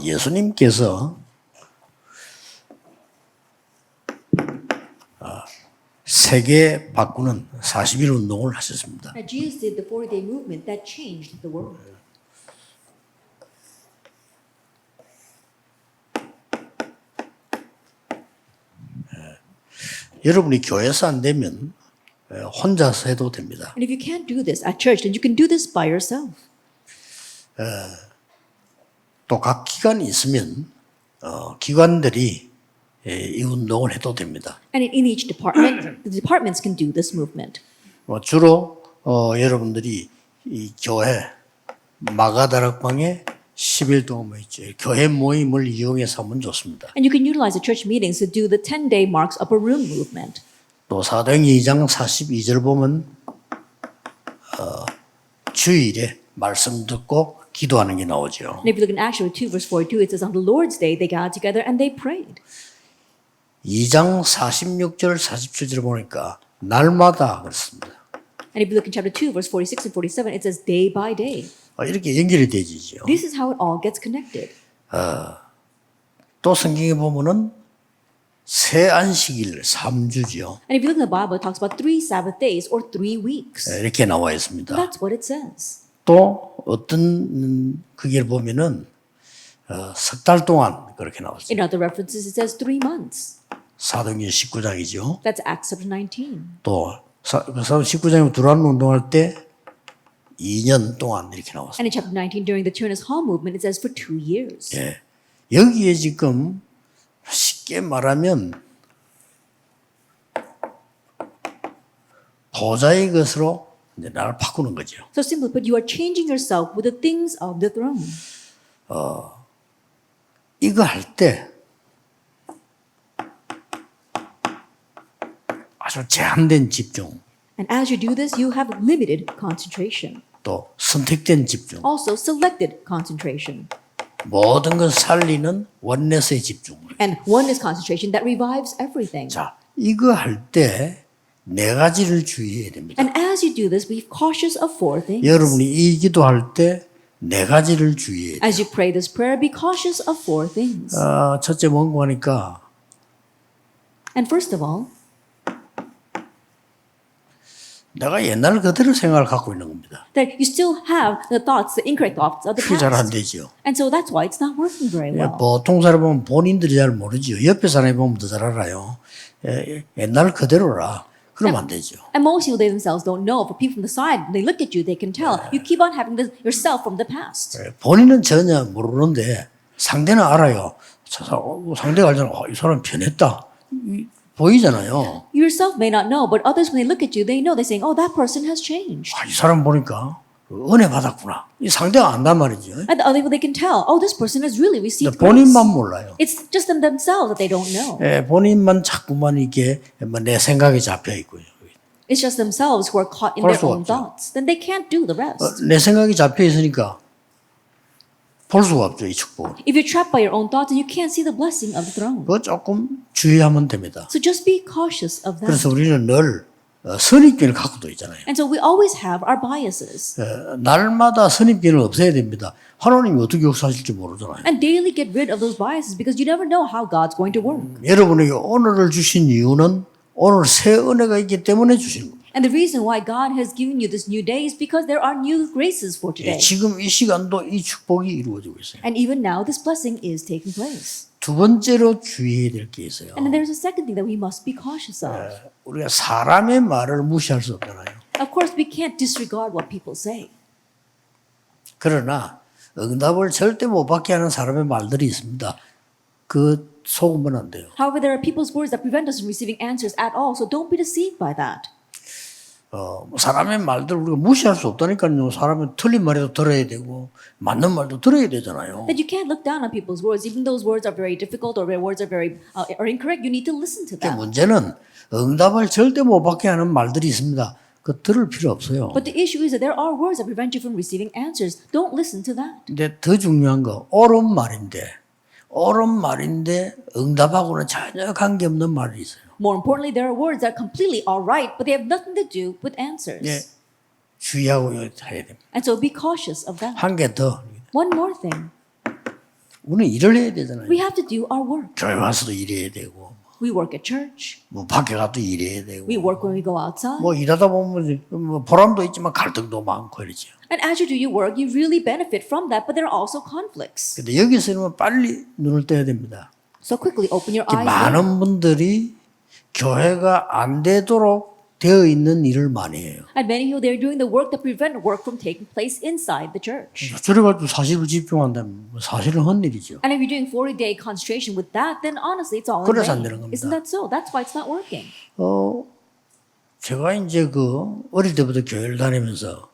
예수님께서 세계 바꾸는 40일 운동을 하셨습니다. Jesus did the 40-day movement that changed the world. 여러분이 교회에서 안 되면 혼자서 해도 됩니다. And if you can't do this at church, then you can do this by yourself. 또 각 기관이 있으면 기관들이 이 운동을 해도 됩니다. And in each department, the departments can do this movement. 주로 여러분들이 이 교회 마가다락방에 10일 동안 모였죠. 교회 모임을 이용해서 하면 좋습니다. And you can utilize the church meetings to do the 10-day Mark's Upper Room movement. 또 사도행 2장 42절 보면 주일에 말씀 듣고 기도하는 게 나오죠. And if you look in Acts 2 verse 42, it says on the Lord's day they got together and they prayed. 2장 46절 47절 보니까 날마다 그렇습니다. And if you look in chapter 2 verse 46 and 47, it says day by day. 이렇게 연결이 되지죠. This is how it all gets connected. 또 성경에 보면은 새 안식일 3주죠. And if you look in the Bible, it talks about 3 Sabbath days or 3 weeks. 이렇게 나와 있습니다. That's what it says. 또 어떤 그걸 보면은 석 달 동안 그렇게 나왔어요. In other references, it says 3 months. 사도행전 19장이죠. That's Acts chapter 19. 또 사도행전 19장에 들어가는 운동할 때 2년 동안 이렇게 나왔어요. And in chapter 19, during the Turnus Hall movement, it says for 2 years. 예. 여기에 지금 쉽게 말하면 보좌의 것으로 이제 나를 바꾸는 거죠. So simply put, you are changing yourself with the things of the throne. 이거 할 때 아주 제한된 집중, And as you do this, you have limited concentration. 또 선택된 집중, Also selected concentration. 모든 걸 살리는 원내스의 집중. And oneness concentration that revives everything. 자, 이거 할 때 네 가지를 주의해야 됩니다. And as you do this, be cautious of 4 things. 여러분이 이 기도할 때 네 가지를 주의해야 돼요. As you pray this prayer, be cautious of 4 things. 첫째 뭔가 하니까 And first of all, 내가 옛날 그대로 생각을 갖고 있는 겁니다. that you still have the thoughts, the incorrect thoughts of the 그게 잘 안 past. 되죠. And so that's why it's not working very well. 보통 사람 보면 본인들이 잘 모르죠. 옆에 사람이 보면 더 잘 알아요. 옛날 그대로라. 그러면 안 되죠. And most people, they themselves don't know. For people from the side, when they look at you, they can tell. You keep on having this yourself from the past. 본인은 전혀 모르는데 상대는 알아요. 상대가 알잖아. 이 사람 변했다. 보이잖아요. You yourself may not know, but others, when they look at you, they know. They're saying, oh, that person has changed. 이 사람 보니까 은혜 받았구나. 이 상대가 안단 말이죠. And the other people, they can tell, oh, this person has really received grace. 본인만 몰라요. It's just them themselves that they don't know. 본인만 자꾸만 이게 내 생각에 잡혀 있고요. It's just themselves who are caught in their own thoughts. Then they can't do the rest. 내 생각이 잡혀 있으니까 볼 수가 없죠, 이 축복. If you're trapped by your own thoughts, then you can't see the blessing of the throne. 그거 조금 주의하면 됩니다. So just be cautious of that. 그래서 우리는 늘 선입견을 갖고도 있잖아요. And so we always have our biases. 날마다 선입견을 없애야 됩니다. 하나님이 어떻게 역사하실지 모르잖아요. And daily get rid of those biases because you never know how God's going to work. 여러분에게 오늘을 주신 이유는 오늘 새 은혜가 있기 때문에 주시는 겁니다. And the reason why God has given you this new day is because there are new graces for today. 지금 이 시간도 이 축복이 이루어지고 있어요. And even now, this blessing is taking place. 두 번째로 주의해야 될 게 있어요. And then there's a second thing that we must be cautious of. 우리가 사람의 말을 무시할 수 없잖아요. Of course, we can't disregard what people say. 그러나 응답을 절대 못 받게 하는 사람의 말들이 있습니다. 그 속으면 안 돼요. However, there are people's words that prevent us from receiving answers at all, so don't be deceived by that. 사람의 말들 우리가 무시할 수 없다니까요. 사람은 틀린 말에도 들어야 되고 맞는 말도 들어야 되잖아요. That you can't look down on people's words, even those words are very difficult or their words are very are incorrect. You need to listen to them. 문제는 응답을 절대 못 받게 하는 말들이 있습니다. 그 들을 필요 없어요. But the issue is that there are words that prevent you from receiving answers. Don't listen to that. 근데 더 중요한 거 옳은 말인데 응답하고는 전혀 관계없는 말이 있어요. More importantly, there are words that are completely all right, but they have nothing to do with answers. 주의하고 해야 됩니다. And so be cautious of that. 한 개 더. One more thing. 우리는 일을 해야 되잖아요. We have to do our work. 교회 와서도 일해야 되고, We work at church. 뭐 밖에 가도 일해야 되고, We work when we go outside. 뭐 일하다 보면 뭐 보람도 있지만 갈등도 많고 이러죠. And as you do your work, you really benefit from that, but there are also conflicts. 근데 여기서는 빨리 눈을 떠야 됩니다. So quickly open your eyes. 많은 분들이 교회가 안 되도록 되어 있는 일을 많이 해요. And many who they're doing the work that prevent work from taking place inside the church. 저래가지고 사실을 집중한다면 사실은 헛일이죠. And if you're doing 40-day concentration with that, then honestly, it's all in 그래서 안 되는 vain. 겁니다. Isn't that so? That's why it's not working. 제가 이제 어릴 때부터 교회를 다니면서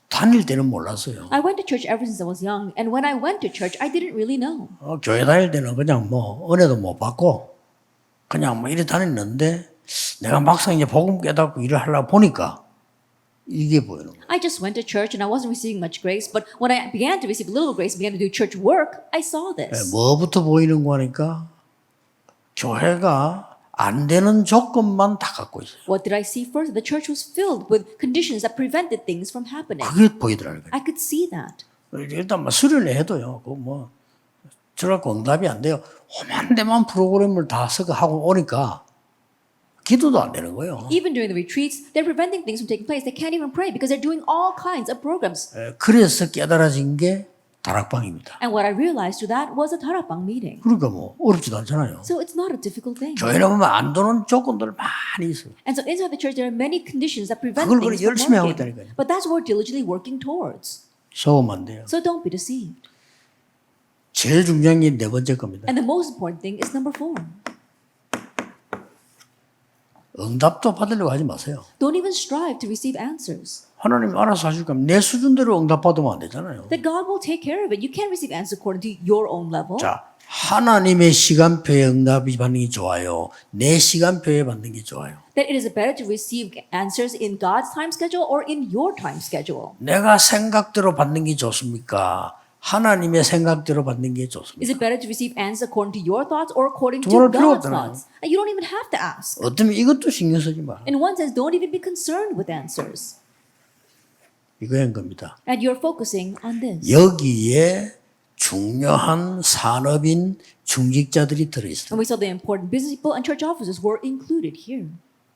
다닐 때는 몰랐어요. I went to church ever since I was young, and when I went to church, I didn't really know. 교회 다닐 때는 그냥 뭐 은혜도 못 받고 그냥 뭐 이래 다녔는데 내가 막상 이제 복음 깨닫고 일을 하려고 보니까 이게 보이는 거예요. I just went to church and I wasn't receiving much grace, but when I began to receive a little grace, began to do church work, I saw this. 뭐부터 보이는 거니까 교회가 안 되는 조건만 다 갖고 있어요. What did I see first? The church was filled with conditions that prevented things from happening. 그게 보이더라고요. I could see that. 일단 뭐 수련회 해도요. 저렇게 응답이 안 돼요. 험한 데만 프로그램을 다 쓰고 하고 오니까 기도도 안 되는 거예요. Even during the retreats, they're preventing things from taking place. They can't even pray because they're doing all kinds of programs. 그래서 깨달아진 게 다락방입니다. And what I realized through that was a tarapang meeting. 그러니까 뭐 어렵지도 않잖아요. So it's not a difficult thing. 교회에 보면 안 되는 조건들 많이 있어요. And so inside the church, there are many conditions that prevent 그걸 things from 열심히 하고 working. 있다니까요. But that's what we're diligently working towards. 속으면 안 돼요. So don't be deceived. 제일 중요한 게 네 번째 겁니다. And the most important thing is number 4. 응답도 받으려고 하지 마세요. Don't even strive to receive answers. 하나님 알아서 하실 거면 내 수준대로 응답받으면 안 되잖아요. That God will take care of it. You can't receive answers according to your own level. 자, 하나님의 시간표에 응답이 받는 게 좋아요. 내 시간표에 받는 게 좋아요. That it is better to receive answers in God's time schedule or in your time schedule. 내가 생각대로 받는 게 좋습니까? 하나님의 생각대로 받는 게 Is 좋습니까? it better to receive answers according to your thoughts or according to 두말할 필요가 God's 없잖아요. thoughts? And you don't even have to ask. 어쩌면 이것도 신경 쓰지 마. In one sense, don't even be concerned with answers. 이거인 겁니다. And you're focusing on this. 여기에 중요한 산업인 중직자들이 들어있어요. And we saw the important business people and church officers were included here.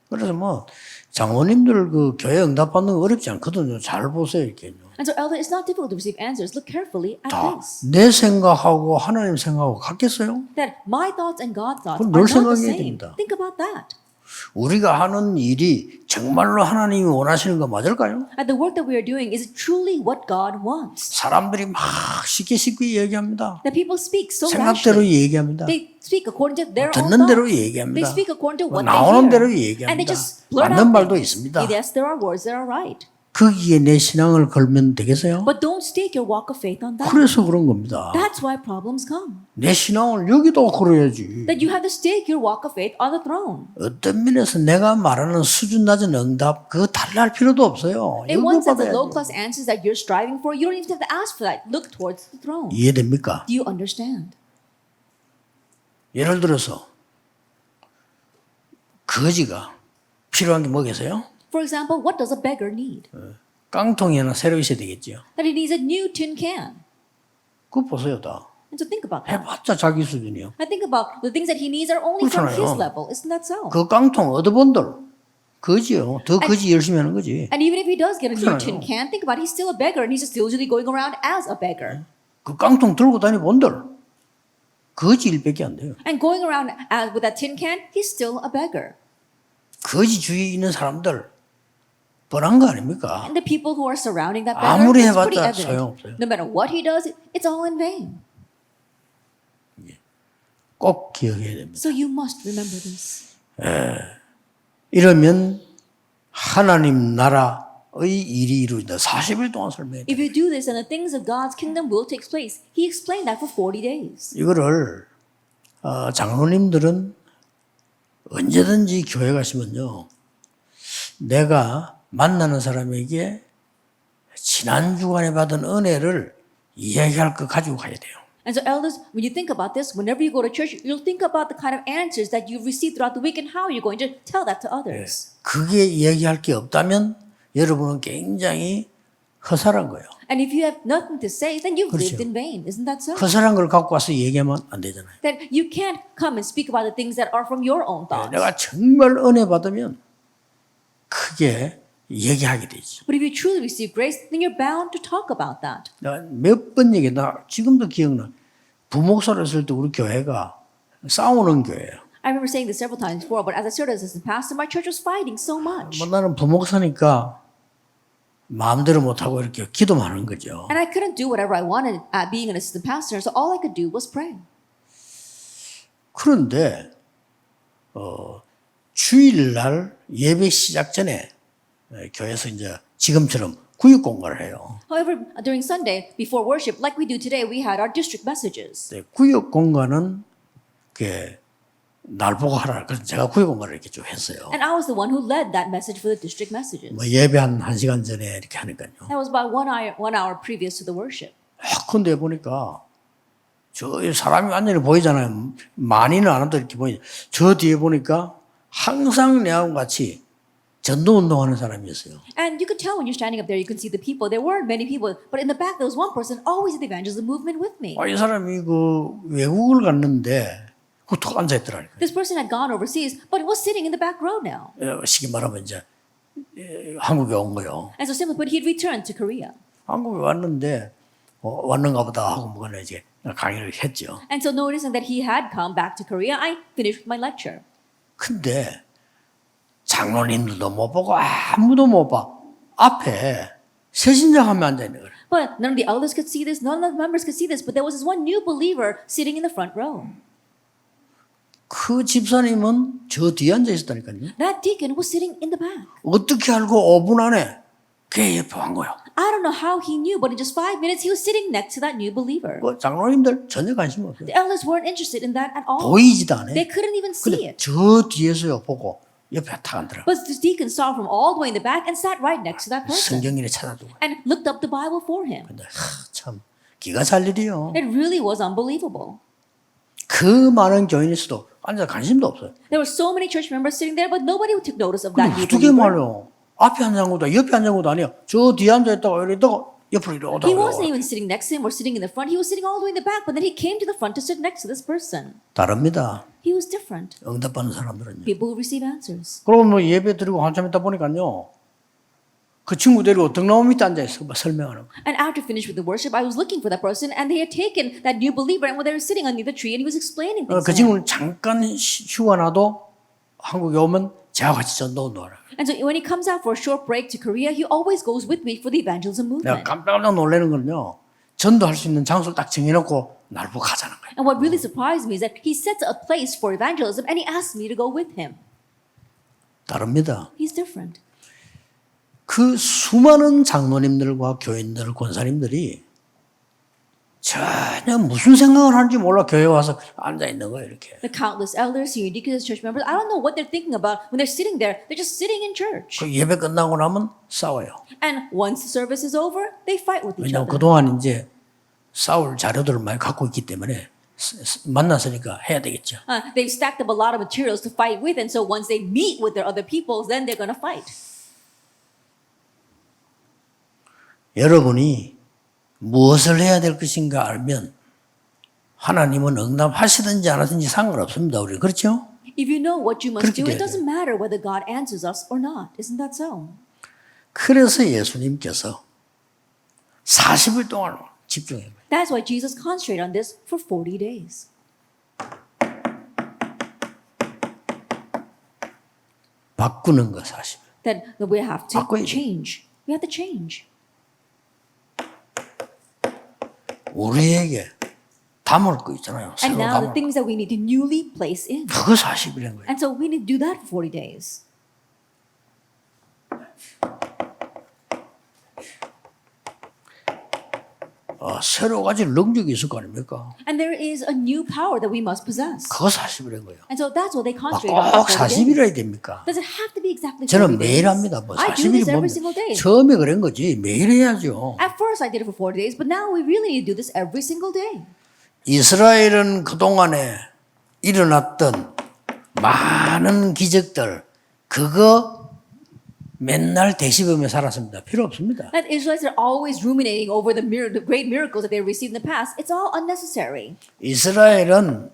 그래서 뭐 장로님들 교회 응답받는 거 어렵지 않거든요. 잘 보세요 이렇게요. And so, elder, it's not difficult to receive answers. Look carefully at 다 this. 내 생각하고 하나님 생각하고 같겠어요? That my thoughts and God's thoughts 그건 are 늘 not the 생각해야 same. 됩니다. Think about that. 우리가 하는 일이 정말로 하나님이 원하시는 거 맞을까요? And the work that we are doing is truly what God wants. 사람들이 막 쉽게 얘기합니다. That people speak so 생각대로 rashly. 얘기합니다. They speak according to their own 듣는 대로 thoughts. 얘기합니다. They speak according to what 나오는 they 대로 hear. And they 얘기합니다. just blurt 맞는 out 말도 things. 있습니다. Yes, there are words that are right. 거기에 내 신앙을 걸면 되겠어요? But don't stake your walk of faith on that. 그래서 그런 겁니다. That's why problems come. 내 신앙을 여기도 걸어야지. That you have to stake your walk of faith on the throne. 어떤 면에서 내가 말하는 수준 낮은 응답 그거 달라할 필요도 없어요. In one sense, the 받아야지. low-class answers that you're striving for, you don't even have to ask for that. Look towards the throne. 이해됩니까? Do you understand? 예를 들어서 거지가 필요한 게 뭐겠어요? For example, what does a beggar need? 깡통이 하나 새로 있어야 되겠죠. That he needs a new tin can. 그거 보세요 다. And so think about that. 해봤자 자기 수준이요. I think about the things that he needs are only from 그렇잖아요. his level. Isn't that so? 그 깡통 얻어본들 거지요. 더 거지 열심히 하는 거지. And even if he does get a new 그렇잖아요. tin can, think about it, he's still a beggar and he's just diligently going around as a beggar. 그 깡통 들고 다니본들 거지 일밖에 안 돼요. And going around with that tin can, he's still a beggar. 거지 주위에 있는 사람들 뻔한 거 아닙니까? And the people who are surrounding that beggar, 아무리 it's pretty 해봤자 evident. 소용없어요. No matter what he does, it's all in vain. 꼭 기억해야 됩니다. So you must remember this. 이러면 하나님 나라의 일이 이루어진다. 40일 동안 설명해. If you do this, then the things of God's kingdom will take place. He explained that for 40 days. 이거를 장로님들은 언제든지 교회 가시면요. 내가 만나는 사람에게 지난 주간에 받은 은혜를 이야기할 거 가지고 가야 돼요. And so, elders, when you think about this, whenever you go to church, you'll think about the kind of answers that you've received throughout the week and how you're going to tell that to others. 그게 이야기할 게 없다면 여러분은 굉장히 허술한 거예요. And if you have nothing to say, then you've 그렇죠. lived in vain. Isn't that so? 허술한 걸 갖고 와서 얘기하면 안 되잖아요. That you can't come and speak about the things that are from your own thoughts. 내가 정말 은혜 받으면 크게 얘기하게 되지. But if you truly receive grace, then you're bound to talk about that. 내가 몇 번 나 지금도 기억나. 부목사를 했을 때 우리 교회가 싸우는 교회예요. I remember saying this several times before, but as I served as assistant pastor, my church was fighting so much. 뭐 나는 부목사니까 마음대로 못하고 이렇게 기도만 하는 거죠. And I couldn't do whatever I wanted being an assistant pastor, so all I could do was pray. 그런데 주일날 예배 시작 전에 교회에서 이제 지금처럼 구역 공간을 해요. However, during Sunday, before worship, like we do today, we had our district messages. 네, 구역 공간은 날 보고 하라. 그래서 제가 구역 공간을 이렇게 좀 했어요. And I was the one who led that message for the district messages. 뭐 예배 한 1시간 전에 이렇게 하니까요. That was about 1 hour previous to the worship. 근데 보니까 저 사람이 완전히 보이잖아요. 많이는 안 와도 이렇게 보이죠. 저 뒤에 보니까 항상 내하고 같이 전도 운동하는 사람이었어요. And you could tell when you're standing up there, you could see the people. There weren't many people, but in the back there was one person always in the evangelism movement with me. 이 사람이 외국을 갔는데 툭 앉아 있더라고요. This person had gone overseas, but was sitting in the back row now. 쉽게 말하면 이제 한국에 온 거요. And so simply put, he had returned to Korea. 한국에 왔는데 왔는가 보다 하고 뭐가 이제 강의를 했죠. And so noticing that he had come back to Korea, I finished my lecture. 근데 장로님들도 못 보고 아무도 못 봐. 앞에 새신자 한 명 앉아 있는 거예요. But none of the elders could see this, none of the members could see this, but there was this one new believer sitting in the front row. 그 집사님은 저 뒤에 앉아 있었다니까요. That deacon was sitting in the back. 어떻게 알고 5분 안에 걔 옆에 간 거예요. I don't know how he knew, but in just 5 minutes, he was sitting next to that new believer. 장로님들 전혀 관심 없어요. The elders weren't interested in that at all. 보이지도 않아요. They couldn't even see 근데 it. 저 뒤에서요 보고 옆에 탁 앉더라고요. But the deacon saw from all the way in the back and sat right next to that person 성경일에 찾아두고. and looked up the Bible for him. 근데 참 기가 찰 일이요. It really was unbelievable. 그 많은 교인에서도 앉아 관심도 없어요. There were so many church members sitting there, but nobody took notice of that 근데 new 어떻게 believer. 말이요? 앞에 앉은 것도 옆에 앉은 것도 아니야. 저 뒤에 앉아 있다가 이러다가 옆으로 이러다가. He wasn't even sitting next to him or sitting in the front. He was sitting all the way in the back, but then he came to the front to sit next to this person. 다릅니다. He was different. 응답받는 사람들은요. People who receive answers. 그러고 뭐 예배 드리고 한참 있다 보니까요. 그 친구 데리고 등나무 밑에 앉아 있어 설명하는 거. And after finished with the worship, I was looking for that person, and they had taken that new believer, and when they were sitting underneath the tree, and he was explaining things. 그 to him. 친구는 잠깐 휴가 나도 한국에 오면 제가 같이 전도 운동하라. And so when he comes out for a short break to Korea, he always goes with me for the evangelism 내가 movement. 깜짝 놀라는 건요. 전도할 수 있는 장소를 딱 정해놓고 날 보고 가자는 거예요. And what really surprised me is that he sets a place for evangelism, and he asked me to go with him. 다릅니다. He's different. 그 수많은 장로님들과 교인들, 권사님들이 전혀 무슨 생각을 하는지 몰라 교회에 와서 앉아 있는 거예요, 이렇게. The countless elders, senior deacons, church members, I don't know what they're thinking about when they're sitting there. They're just sitting in church. 그 예배 끝나고 나면 싸워요. And once the service is over, they fight with each 왜냐하면 other. 그동안 이제 싸울 자료들을 많이 갖고 있기 때문에 만났으니까 해야 되겠죠. They've stacked up a lot of materials to fight with, and so once they meet with their other peoples, then they're going to fight. 여러분이 무엇을 해야 될 것인가 알면 하나님은 응답하시든지 안 하든지 상관없습니다. 우리 그렇죠? If you know what you must 그렇게 do, it 돼야 doesn't matter whether God answers us or not. Isn't that so? 그래서 예수님께서 40일 동안 집중해요. That's why Jesus concentrated on this for 40 days. 바꾸는 거 40일. That we have to 바꿔야 돼. change. We have to change. 우리에게 담을 거 있잖아요. And 새로 now the 담을 거. things that we need to newly place in. 그거 40일인 거예요. And so we need to do that for 40 days. 새로 가진 능력이 있을 거 아닙니까? And there is a new power that we must possess. 그거 40일인 거예요. And so that's what they concentrate 꼭 on. for 40 days. 40일이어야 됩니까? Does it have to be exactly 40 저는 days? 매일 합니다. 뭐 I do 40일이 this 뭐 every single day. 처음에 그런 거지 매일 해야죠. At first I did it for 40 days, but now we really need to do this every single day. 이스라엘은 그동안에 일어났던 많은 기적들 그거 맨날 대시범에 살았습니다. 필요 없습니다. That Israelites are always ruminating over the great miracles that they received in the past. It's all unnecessary. 이스라엘은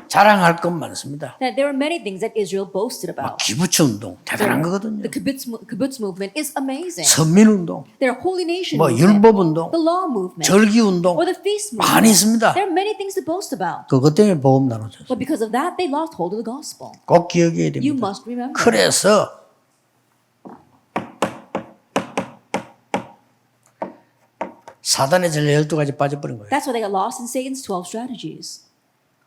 자랑할 것 많습니다. That there are many things that Israel boasted about. 기부처 운동 대단한 거거든요. The kibbutz movement is amazing. 선민 운동, There are holy nation 뭐 movement, 율법 운동, the law movement, 절기 운동 or the feast 많이 movement. 있습니다. There are many things to boast about. 그것 때문에 복음 나눠졌어요. But because of that, they lost hold of the gospel. 꼭 기억해야 You 됩니다. must remember. 그래서 사단의 전략 12가지 빠져버린 거예요. That's why they got lost in Satan's 12 strategies.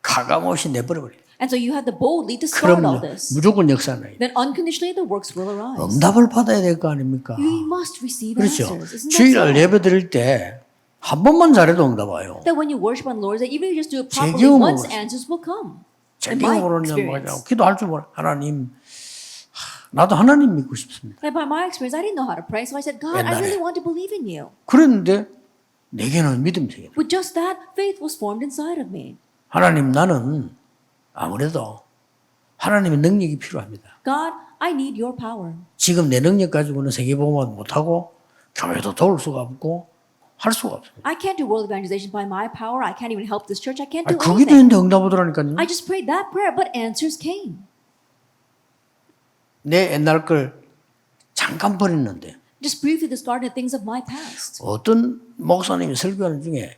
가감없이 내버려버려요. And so you have to boldly discard all 그럼요. this. 무조건 역사나요. Then unconditionally the works will arise. 응답을 받아야 될 거 아닙니까? You must receive 그렇죠. answers. Isn't that 주일날 so? 예배 드릴 때 한 번만 잘해도 응답 와요. That when you worship on the Lord, that even if you just do it 제 properly 경험으로 once, answers will come. 제 In my 경험으로는 experience. 기도할 줄 몰라. 하나님, 나도 하나님 믿고 싶습니다. Like by my experience, I didn't know how to pray, so I said, God, I 옛날에. really want to believe in you. 그랬는데 내게는 믿음이 생겨. With just that, faith was formed inside of me. 하나님, 나는 아무래도 하나님의 능력이 필요합니다. God, I need your power. 지금 내 능력 가지고는 세계복음화 못하고 교회도 도울 수가 없고 할 수가 없어요. I can't do world evangelization by my power. I can't even help this church. I can't 아니, do 거기도 anything. 있는데 응답 오더라니까요. I just prayed that prayer, but answers came. 내 옛날 걸 잠깐 버렸는데 Just briefly discarded the things of my past. 어떤 목사님이 설교하는 중에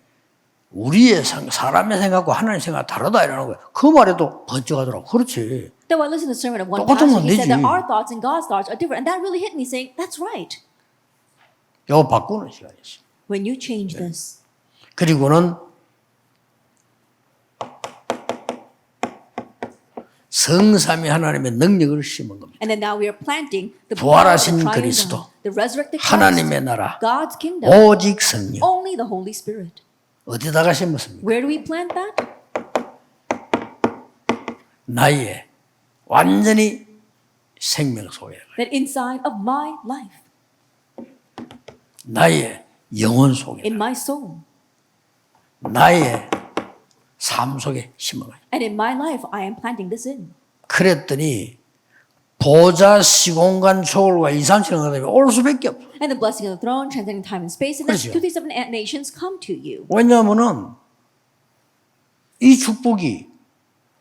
우리의 사람의 생각과 하나님의 생각 다르다 이러는 거예요. 그 말에도 번쩍하더라고. 그렇지. Though I listened to the sermon of one 똑같으면 pastor, he said 되지. that our thoughts and God's thoughts are different. And that really hit me saying, that's right. 이거 바꾸는 시간이었어요. When you change this. 그리고는 성삼위 하나님의 능력을 심은 겁니다. And then now we are planting the 부활하신 triune 그리스도, God, the resurrected Christ, 하나님의 나라, God's kingdom, 오직 성령. only the Holy Spirit. 어디다가 심었습니까? Where do we plant that? 나의 완전히 생명 속에, That inside of my life, 나의 영혼 속에, in my soul, 나의 삶 속에 심어가요. and in my life, I am planting this in. 그랬더니 보좌 시공간 초월과 2, 3, 7은 하다 올 수밖에 없어. And the blessing of the throne, transcending time and space, and the 그렇죠. 237 nations come to you. 왜냐하면은 이 축복이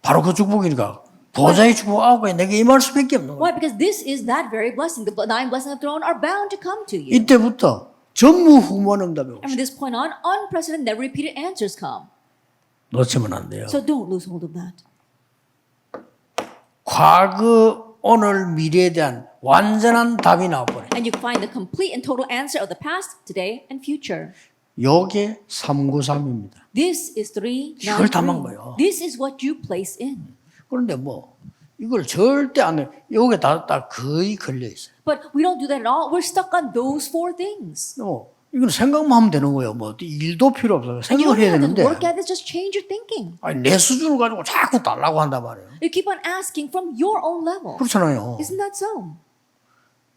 바로 그 축복이니까 보좌의 축복 9가지 내게 임할 수밖에 없는 거예요. Why? Because this is that very blessing. The 9 blessings of the throne are bound to come to you. 이때부터 전무후무한 응답이 And from this point on, unprecedented, never repeated answers come. 놓치면 안 돼요. So don't lose hold of that. 과거, 오늘, 미래에 대한 완전한 답이 나와버려요. And you find the complete and total answer of the past, today, and future. 요게 393입니다. This is 3, 이걸 담은 거예요. This is what you place in. 그런데 뭐 이걸 절대 안 해요. 요게 다 거의 걸려 있어요. But we don't do that at all. We're stuck on those 4 things. 이건 생각만 하면 되는 거예요. 뭐 일도 필요 없어요. And you 생각을 don't 해야 have to 되는데 work at this, just change your thinking. 아니, 내 수준을 가지고 자꾸 달라고 한단 말이에요. You keep on asking from your own level. 그렇잖아요. Isn't that so?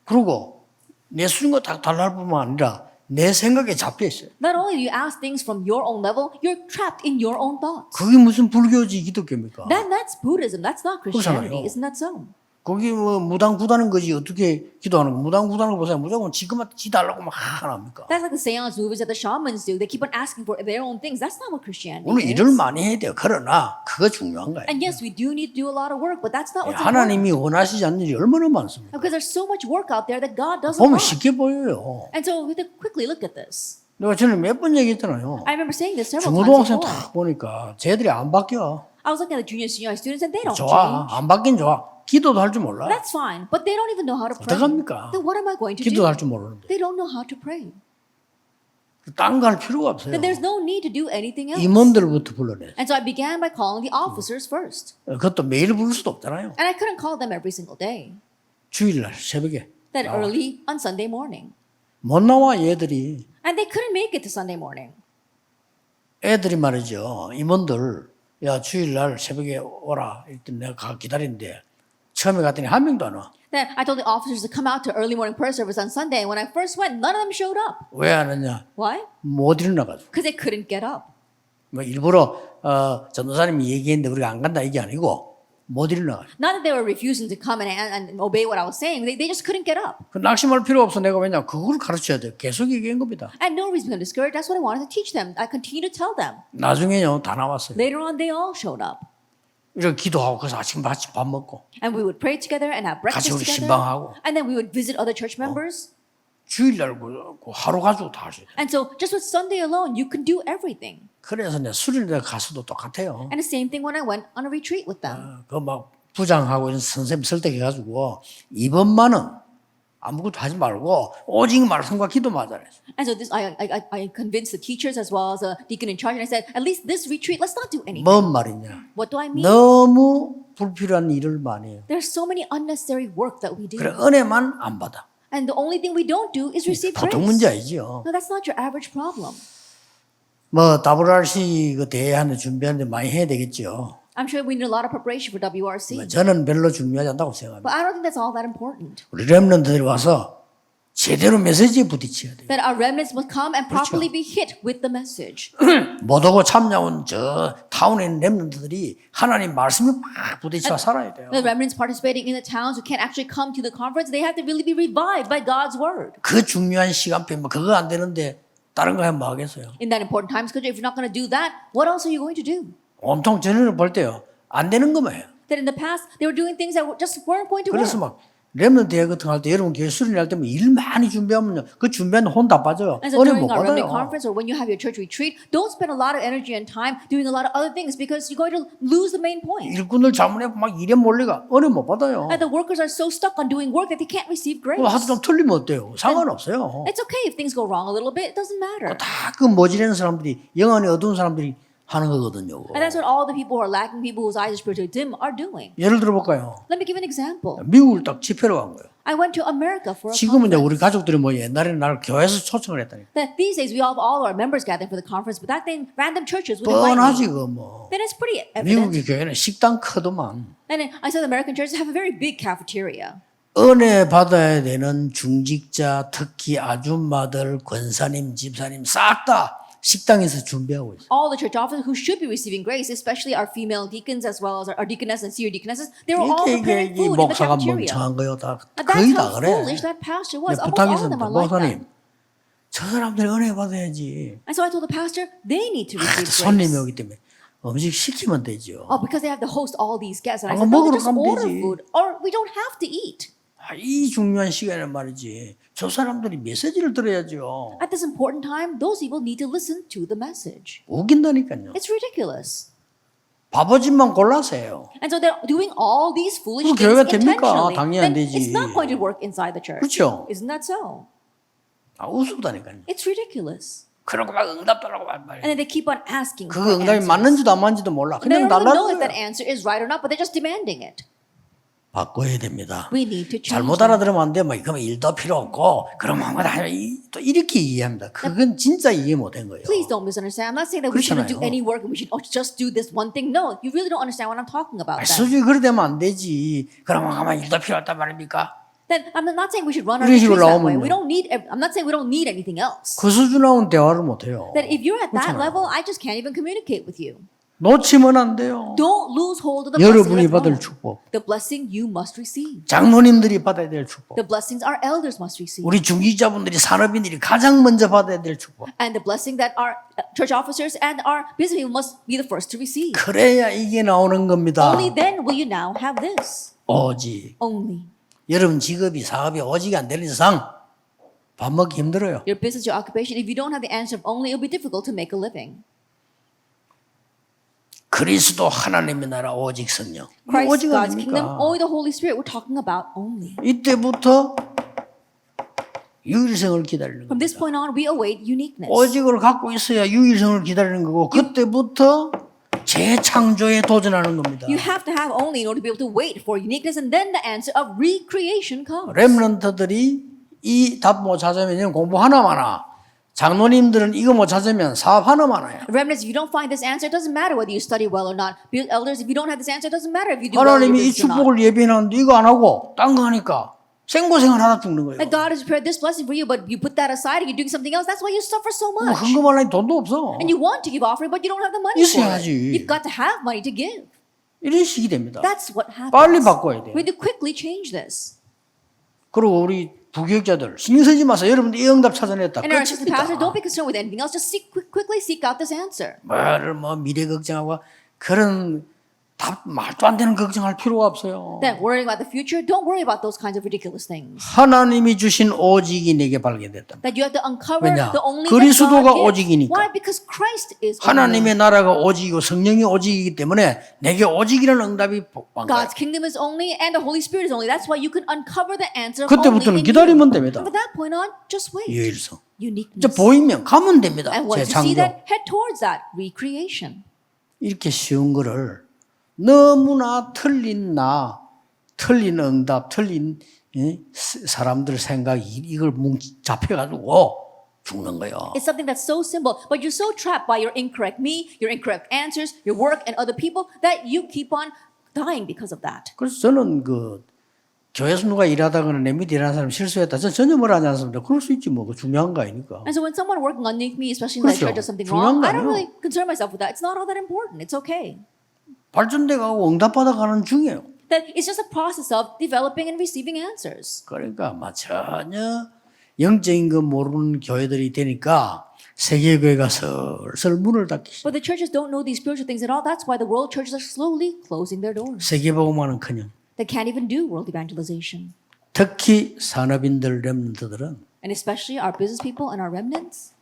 그리고 내 수준과 딱 달라할 뿐만 아니라 내 생각에 잡혀 있어요. Not only do you ask things from your own level, you're trapped in your own thoughts. 그게 무슨 불교지 기독교입니까? That's Buddhism. That's not Christianity. 그렇잖아요. Isn't that so? 거기 뭐 무당 구다는 거지 어떻게 기도하는 거? 무당 구다는 거 보세요. 무조건 지금만 지 달라고 막 하나입니까? That's like the seance movies that the shamans do. They keep on asking for their own things. That's not what Christianity 물론 is. 일을 많이 해야 돼요. 그러나 그거 중요한 거예요. And yes, we do need to do a lot of work, but that's not what's important. 하나님이 원하시지 않는 일이 얼마나 많습니까? Because there's so much work out there that God doesn't 보면 want. 쉽게 보여요. And so we have to quickly look at this. 내가 전에 몇 번 얘기했잖아요. I remember saying this several 중고등학생 times 딱 before. 보니까 쟤들이 안 바뀌어. I was looking at the junior, senior high students, and they don't 좋아. change. 안 바뀐 좋아. 기도도 할 줄 몰라. That's fine, but they don't even know how to pray. 어떡합니까? Then what am I going to 기도도 do? 할 줄 모르는데. They don't know how to pray. 딴 거 할 필요가 없어요. Then there's no need to do anything else. 임원들부터 불러내. And so I began by calling the officers first. 그것도 매일 부를 수도 없잖아요. And I couldn't call them every single day. 주일날 새벽에. That 나와. early on Sunday morning. 못 나와 얘들이. And they couldn't make it to Sunday morning. 애들이 말이죠. 임원들 야 주일날 새벽에 오라. 일단 내가 기다리는데 처음에 갔더니 한 명도 안 와. Then I told the officers to come out to early morning prayer service on Sunday. And when I first went, none of them showed up. 왜 안 왔냐? Why? 못 일어나가지고. Because they couldn't get up. 뭐 일부러 전도사님이 얘기했는데 우리가 안 간다 이게 아니고 못 일어나요. Not that they were refusing to come and obey what I was saying. They just couldn't get up. 그 낙심할 필요 없어. 내가 왜냐 그걸 가르쳐야 돼. 계속 얘기한 겁니다. And no reason to be discouraged. That's what I wanted to teach them. I continue to tell them. 나중에요 다 나왔어요. Later on, they all showed up. 이렇게 기도하고 그래서 아침 같이 밥 먹고 And we would pray together and have 같이 breakfast 우리 together. 신방하고 And then we would visit other church members. 주일날 그 하루 가지고 다 하셔요. And so just with Sunday alone, you can do everything. 그래서 내가 수련회 가서도 똑같아요. And the same thing when I went on a retreat with them. 그 막 부장하고 이런 선생님 설득해가지고 이번만은 아무것도 하지 말고 오직 말씀과 기도만 하자. And so this, I convinced the teachers as well as a deacon in charge, and I said, at least this retreat, let's not do anything. 뭔 말이냐? What do I mean? 너무 불필요한 일을 많이 해요. There's so many unnecessary work that we do. 그래 은혜만 안 받아. And the only thing we don't do is receive grace. 보통 문제 아니죠. No, that's not your average problem. 뭐 WRC 그 대회하는 준비하는데 많이 해야 되겠죠. I'm sure we need a lot of preparation for WRC. 저는 별로 중요하지 않다고 생각합니다. But I don't think that's all that important. 우리 렘넌트들이 와서 제대로 메시지에 부딪혀야 돼요. That our remnants must come and properly be hit with the message. 못 오고 참여한 저 타운에 있는 렘넌트들이 하나님 말씀에 막 부딪혀 살아야 돼요. The remnants participating in the towns who can't actually come to the conference, they have to really be revived by God's word. 그 중요한 시간표 뭐 그거 안 되는데 다른 거 하면 뭐 하겠어요? In that important time schedule, if you're not going to do that, what else are you going to do? 온통 전에는 볼 때요 안 되는 거만 해요. That in the past, they were doing things that just weren't going to 그래서 work. 막 렘넌트 대회 같은 거 할 때 여러분 교회 수련회 할 때 뭐 일 많이 준비하면요 그 준비하는 혼 다 빠져요. And so 은혜 during 못 our remnant 받아요. conference or when you have your church retreat, don't spend a lot of energy and time doing a lot of other things because you're going to lose the main point. 일꾼들 자문해고 막 일에 몰리가 은혜 못 받아요. And the workers are so stuck on doing work that they can't receive grace. 뭐 하도 좀 틀리면 어때요? 상관없어요. It's okay if things go wrong a little bit. It doesn't matter. 다 그 모질라는 사람들이 영안이 어두운 사람들이 하는 거거든요. And that's what all the people who are lacking, people whose eyes are spiritually dim, are doing. 예를 들어볼까요? Let me give an example. 미국을 딱 집회로 간 거예요. I went to America for a 지금은 이제 conference. 우리 가족들이 뭐 옛날에는 나를 교회에서 초청을 했다니. That these days we all have all our members gathering for the conference, but back then random churches would invite 뻔하지 me. 그 뭐. Then it's pretty 미국의 evident. 교회는 식당 크더만. And I saw the American churches have a very big cafeteria. 은혜 받아야 되는 중직자, 특히 아줌마들, 권사님, 집사님 싹 다 식당에서 준비하고 있어요. All the church officers who should be receiving grace, especially our female deacons as well as our deaconess and senior deaconesses, they were all preparing 이게 food in the 목사가 cafeteria. 멍청한 거요. 다 And 거의 that's 다 how 그래. foolish that pastor was. 근데 Almost all of 부탁했습니다. them are like that. 목사님, 저 사람들 은혜 받아야지. And so I told the pastor, they need to receive 손님이 grace. 오기 때문에 음식 시키면 되죠. Oh, because they have to host all these guests. And I 아, said, no, 먹으러 just 가면 order 되지. food, or we don't have to eat. 이 중요한 시간에 말이지. 저 사람들이 메시지를 들어야죠. At this important time, those people need to listen to the message. 웃긴다니까요. It's ridiculous. 바보짓만 골라서 해요. And so they're doing all these foolish 그 things 교회가 됩니까? intentionally. 당연히 안 Then 되지. it's not going to work inside the church. 그렇죠? Isn't that so? 아, 우스다니까요. It's ridiculous. 그러고 막 응답 달라고 말이에요. And then they keep on asking 그 for 응답이 answers. 맞는지도 안 맞는지도 몰라. They 그냥 don't even know 달라는 if that 거예요. answer is right or not, but they're just demanding it. 바꿔야 됩니다. We need to change 잘못 that. 알아들으면 안 돼. 뭐 그러면 일도 필요 없고 그러면 아무것도 안 해. 또 이렇게 이해합니다. 그건 진짜 이해 못한 거예요. Please don't misunderstand. I'm not saying that we shouldn't do 그렇잖아요. any work and we should just do this one thing. No, you really don't understand what I'm talking about. Then. 수준이 그래 되면 안 되지. 그러면 가만 일도 필요 없단 말입니까? Then I'm not saying we should run our 이런 식으로 retreats that way. 나오면요. We don't need. I'm not saying we don't need anything else. 그 수준하고는 대화를 못 해요. That if you're at that 그렇잖아요. level, I just can't even communicate with you. 놓치면 안 돼요. Don't lose hold of the blessing 여러분이 of 받을 God. 축복. The blessing you must receive. 장로님들이 받아야 될 축복. The blessings our elders must receive. 우리 중직자분들이 산업인들이 가장 먼저 받아야 될 축복. And the blessing that our church officers and our business people must be the first to receive. 그래야 이게 나오는 겁니다. Only then will you now have this. 오직 Only. 여러분 직업이 사업이 오직이 안 되는 이상 밥 먹기 힘들어요. Your business, your occupation, if you don't have the answer of only, it'll be difficult to make a living. 그리스도 하나님의 나라 오직 성령. Christ, 오직 God's kingdom, 아닙니까? only the Holy Spirit. We're talking about only. 이때부터 유일성을 기다리는 From this 겁니다. point on, we await uniqueness. 오직을 갖고 있어야 유일성을 기다리는 거고 그때부터 재창조에 도전하는 겁니다. You have to have only in order to be able to wait for uniqueness, and then the answer of recreation comes. 렘넌트들이 이 답 못 찾으면 공부 하나만 하나. 장로님들은 이거 못 찾으면 사업 하나만 해요. Remnants, if you don't find this answer, it doesn't matter whether you study well or not. Elders, if you don't have this answer, it doesn't matter if you do well in your 하나님이 이 business or not. 축복을 예비해놨는데 이거 안 하고 딴 거 하니까 생고생을 하다 죽는 거예요. That God has prepared this blessing for you, but you put that aside and you're doing something else. That's why you suffer so much. 헌금하려니 돈도 없어. And you want to give offering, but you don't have the money for it. 있어야지. You've got to have money to give. 이런 식이 됩니다. That's what happens. 빨리 바꿔야 돼요. We need to quickly change this. 그리고 우리 부교육자들 신경 쓰지 마세요. 여러분들 이 응답 찾아냈다. And our assistant pastor, don't 끝입니다. be concerned with anything else. Just quickly seek out this answer. 뭐 미래 걱정하고 그런 말도 안 되는 걱정할 필요가 없어요. Then worrying about the future, don't worry about those kinds of ridiculous things. 하나님이 주신 오직이 내게 발견됐다. That you have to uncover 왜냐? the only 그리스도가 that God 오직이니까. gives. Why? Because Christ is only. 하나님의 나라가 오직이고 성령이 오직이기 때문에 내게 오직이라는 응답이 온 거예요. God's kingdom is only and the Holy Spirit is only. That's why you can uncover the answer 그때부터는 only in 기다리면 you. 됩니다. And from that point on, just wait. 유일성. 이제 Uniqueness. 보이면 가면 됩니다. And once you see 재창조. that, head towards that recreation. 이렇게 쉬운 거를 너무나 틀린 응답, 틀린 사람들 생각이 이걸 잡혀가지고 죽는 거예요. It's something that's so simple, but you're so trapped by your incorrect me, your incorrect answers, your work, and other people that you keep on dying because of that. 그래서 저는 교회에서 누가 일하다거나 내 밑에 일하는 사람 실수했다. 저 전혀 뭐라 하지 않습니다. 그럴 수 있지 뭐. 중요한 거 아니니까. And so when someone working underneath me, especially in my 그렇죠. church, does something 중요한 wrong, 거 I don't 아니에요. really concern myself with that. It's not all that important. It's okay. 발전돼 가고 응답받아 가는 중이에요. That it's just a process of developing and receiving answers. 그러니까 전혀 영적인 거 모르는 교회들이 되니까 세계교회가 슬슬 문을 닫기 시작. But the churches don't know these spiritual things at all. That's why the world churches are slowly closing their doors. 세계복음화는커녕 They can't even do world evangelization. 특히 산업인들 렘넌트들은 And especially our business people and our remnants.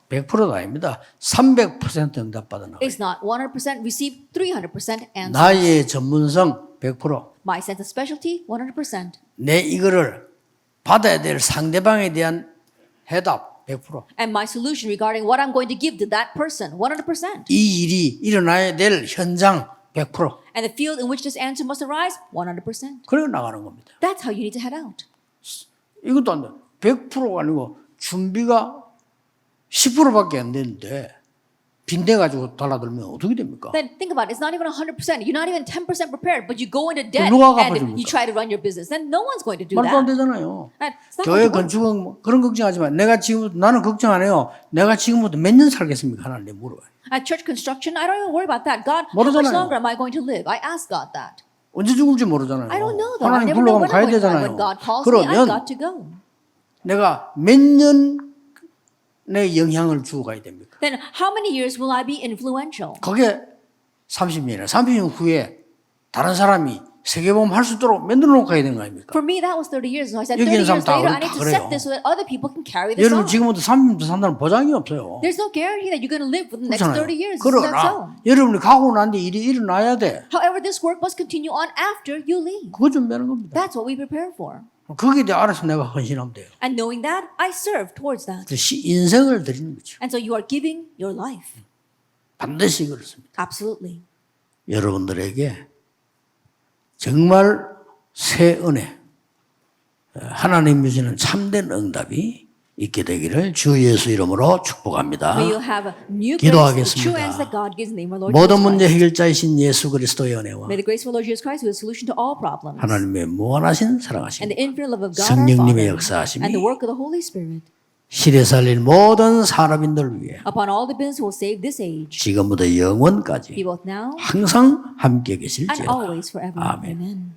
100%도 아닙니다. 300% 응답받아 나가요. It's not 100% receive 300% answers. 나의 전문성 100%. My sense of specialty 100%. 내 이거를 받아야 될 상대방에 대한 해답 100%. And my solution regarding what I'm going to give to that person 100%. 이 일이 일어나야 될 현장 100%. And the field in which this answer must arise 100%. 그래 나가는 겁니다. That's how you need to head out. 이것도 안 돼. 100%가 아니고 준비가 10%밖에 안 되는데 빈대 가지고 달라들면 어떻게 됩니까? Then think about it. It's not even 100%. You're not even 10% prepared, but you go into debt 누가 and 갚아줍니까? you try to run your business. Then no one's going to do 말도 안 that. 되잖아요. And it's not 교회 going to work. 건축은 뭐 그런 걱정하지 마. 나는 걱정 안 해요. 내가 지금부터 몇 년 살겠습니까? 하나님 물어요. At church construction, I don't even worry about that. God, how much 모르잖아요. longer am I going to live? I ask God that. 언제 죽을지 모르잖아요. I don't know though. I 하나님 never know 불러가면 when 가야 I'm going to die. 되잖아요. When God calls me, I've 그러면 got to go. 내가 몇 년의 영향을 주고 가야 됩니까? Then how many years will I be influential? 그게 30년이나 30년 후에 다른 사람이 세계복음 할 수 있도록 만들어 놓고 가야 되는 거 아닙니까? For me, that was 30 years. So I said 여기 30 있는 사람 years 다 later, I 그래- need to 다 set 그래요. this so that other people can carry this 여러분 on. 지금부터 30년 산다는 보장이 없어요. There's no guarantee that you're going to live for the next 그렇잖아요. 30 years. Isn't that so? 그러나 여러분이 가고 난 뒤 일이 일어나야 돼. However, this work must continue on after you leave. 그거 준비하는 겁니다. That's what we prepare for. 거기에 대해 알아서 내가 헌신하면 돼요. And knowing that, I serve towards that. 그래서 인생을 드리는 거죠. And so you are giving your life. 반드시 그렇습니다. Absolutely. 여러분들에게 정말 새 은혜, 하나님이 주시는 참된 응답이 있게 되기를 주 예수 이름으로 축복합니다. May you have a new grace, 기도하겠습니다. the true answer that God gives in the name of our Lord 모든 Jesus 문제 Christ. 해결자이신 예수 그리스도의 은혜와 May the grace of our Lord Jesus Christ, who is the solution to all problems, 하나님의 무한하신 and 사랑하심, the infinite love of God our 성령님의 Father, 역사하심이 and the work of the Holy Spirit, 시대 살릴 모든 산업인들을 위해 upon all the business who will save this age, 지금부터 영원까지 be both now 항상 함께 and 계실지어다. always forever. 아멘. Amen.